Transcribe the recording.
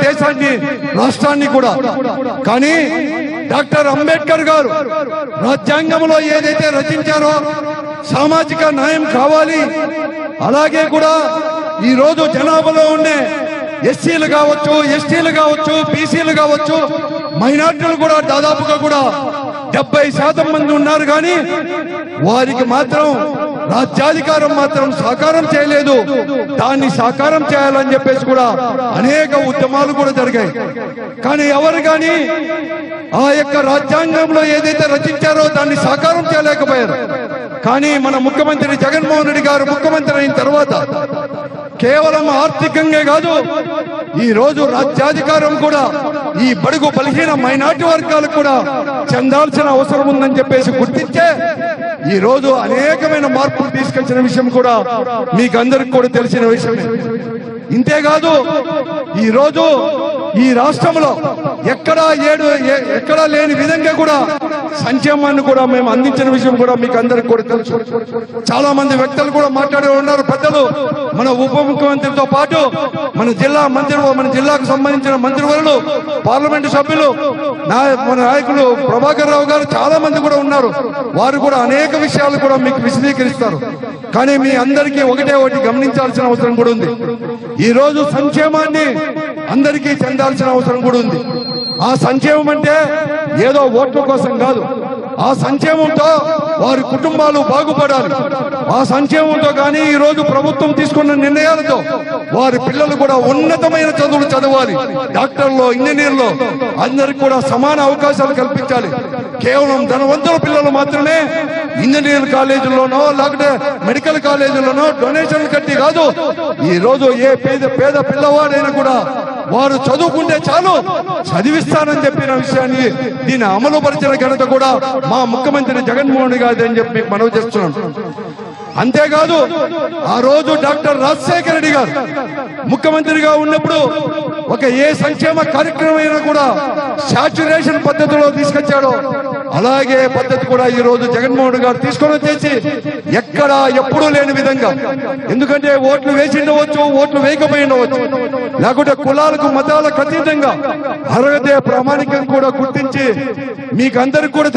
దేశాన్ని రాష్ట్రాన్ని కూడా. కానీ డాక్టర్ అంబేద్కర్ గారు రాజ్యాంగంలో ఏదైతే రచించారో సామాజిక న్యాయం కావాలి, అలాగే కూడా ఈ రోజు జనాభాలో ఉండే ఎస్సీలు కావచ్చు, ఎస్టీలు కావచ్చు, బీసీలు కావచ్చు, మైనార్టీలు కూడా దాదాపుగా కూడా 70% మంది ఉన్నారు. కానీ వారికి మాత్రం రాజ్యాధికారం మాత్రం సాకారం చేయలేదు. దాన్ని సాకారం చేయాలని చెప్పేసి కూడా అనేక ఉద్యమాలు కూడా జరిగాయి. కానీ ఎవరు కానీ ఆ యొక్క రాజ్యాంగంలో ఏదైతే రచించారో దాన్ని సాకారం చేయలేకపోయారు. కానీ మన ముఖ్యమంత్రి జగన్మోహన్ రెడ్డి గారు ముఖ్యమంత్రి అయిన తర్వాత కేవలం ఆర్థికంగా కాదు, ఈ రోజు రాజ్యాధికారం కూడా ఈ బడుగు బలహీన మైనార్టీ వర్గాలకు కూడా చెందాల్సిన అవసరం ఉందని చెప్పేసి గుర్తించే ఈ రోజు అనేకమైన మార్పులు తీసుకొచ్చిన విషయం కూడా మీకు అందరికి కూడా తెలిసిన విషయమే. ఇంతేకాదు ఈ రోజు ఈ రాష్ట్రంలో ఎక్కడా లేని విధంగా కూడా సంక్షేమాన్ని కూడా మేము అందించిన విషయం కూడా మీకు అందరికి కూడా తెలుసు. చాలా మంది వ్యక్తులు కూడా మాట్లాడి ఉన్నారు, పెద్దలు, మన ఉప ముఖ్యమంత్రితో పాటు మన జిల్లాకు సంబంధించిన మంత్రివర్యులు, పార్లమెంటు సభ్యులు, మన నాయకులు ప్రభాకర్ రావు గారు చాలా మంది కూడా ఉన్నారు. వారు కూడా అనేక విషయాలు కూడా మీకు విశదీకరిస్తారు. కానీ మీ అందరికీ ఒకటి గమనించాల్సిన అవసరం కూడా ఉంది. ఈ రోజు సంక్షేమాన్ని అందరికీ చెందాల్సిన అవసరం కూడా ఉంది. ఆ సంక్షేమం అంటే ఏదో ఓట్ల కోసం కాదు. ఆ సంక్షేమంతో వారి కుటుంబాలు బాగుపడాలి. ఆ సంక్షేమంతో కానీ ఈ రోజు ప్రభుత్వం తీసుకున్న నిర్ణయాలతో వారి పిల్లలు కూడా ఉన్నతమైన చదువులు చదవాలి. డాక్టర్లో, ఇంజనీర్లో అందరికి కూడా సమాన అవకాశాలు కల్పించాలి. కేవలం ధనవంతుల పిల్లలు మాత్రమే ఇంజనీర్ కాలేజీల్లోనో లేకపోతే మెడికల్ కాలేజీల్లోనో డొనేషన్లు కట్టి కాదు. ఈ రోజు ఏ పేద పిల్లవాడైనా కూడా వారు చదువుకుంటే చాలు చదివిస్తానని చెప్పిన విషయాన్ని దీన్ని అమలు పరిచిన ఘనత కూడా మా ముఖ్యమంత్రి జగన్మోహన్ గారి అని చెప్పి మనవి చేస్తున్నాం. అంతేకాదు ఆ రోజు డాక్టర్ రాజశేఖర రెడ్డి గారు ముఖ్యమంత్రిగా ఉన్నప్పుడు ఏ సంక్షేమ కార్యక్రమం అయినా కూడా సాచ్యురేషన్ పద్ధతిలో తీసుకొచ్చాడో అలాగే పద్ధతి కూడా ఈ రోజు జగన్మోహన్ గారు తీసుకొని వచ్చేసి ఎక్కడా ఎప్పుడూ లేని విధంగా, ఎందుకంటే ఓట్లు వేసి ఉండవచ్చు, ఓట్లు వేయకపోయి ఉండవచ్చు, లేకుంటే కులాలకు మతాలకు అతీతంగా అర్హతే ప్రామాణికం కూడా గుర్తించి మీకు అందరికి కూడా